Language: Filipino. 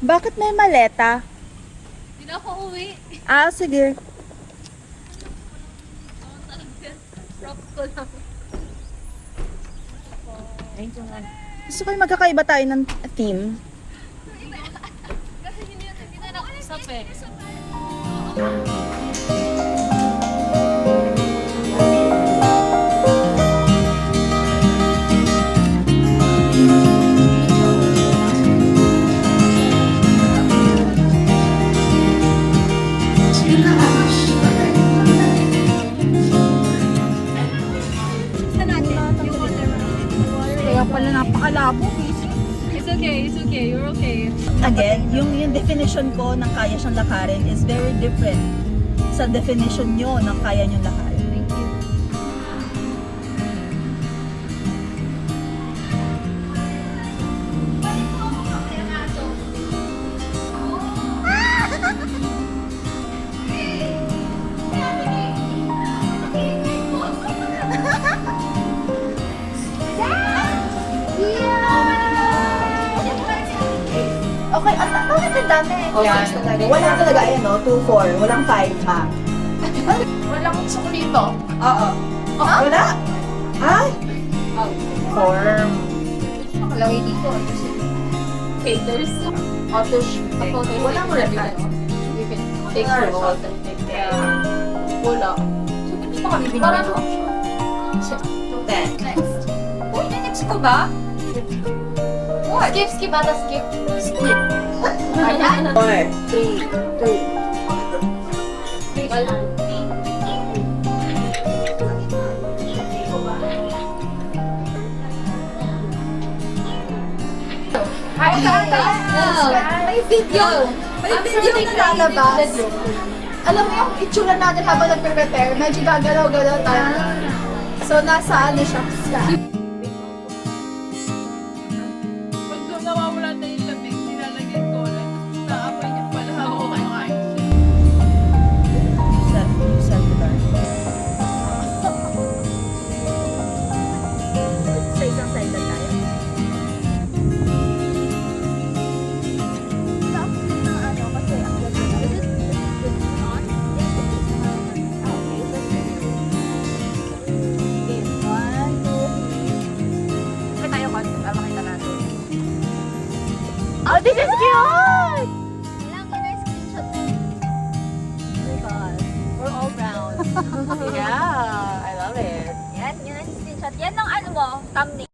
Bakit may maleta? Hindi na ako uwi. Ah, sige. Props ko lang. Gusto ko yung magkakaiba tayo ng theme. Kasi hindi na nakusap eh. Kaya pala napakalabo. It's okay, you're okay. Again, yung definition ko ng kaya siyang lakarin is very different sa definition nyo ng kaya niyong lakarin. Thank you. Okay, bakit ang dami? Yan. Wala talaga, ayan no? 2-4. Walang 5, ha? Walang sukulito. Oo. Wala? Ay? Form. Nakalagay dito. Haters. Auto shoot. Walang record. You can take your water. Wala. So, hindi pa kami binigyan. 10. Next. Uy, next ko ba? What? Skip ata, skip. Skip. Ayan. 4, 3, 2. May video. May video na lalabas. Alam mo yung itsura natin habang nagpe-prepare, medyo gagalaw-galaw tayo. So, nasa ano siya? Pag nawawala na yung lamig, nilalagay ko lang. Tapos naamoy niya pala ako kakain. Cellular. Sa isang side lang tayo. Oh, this is cute! Lang yun ang screenshot. Oh my God. We're all brown. Yeah, I love it. Yan, yun ang screenshot. Yan ang ano mo, thumbnail.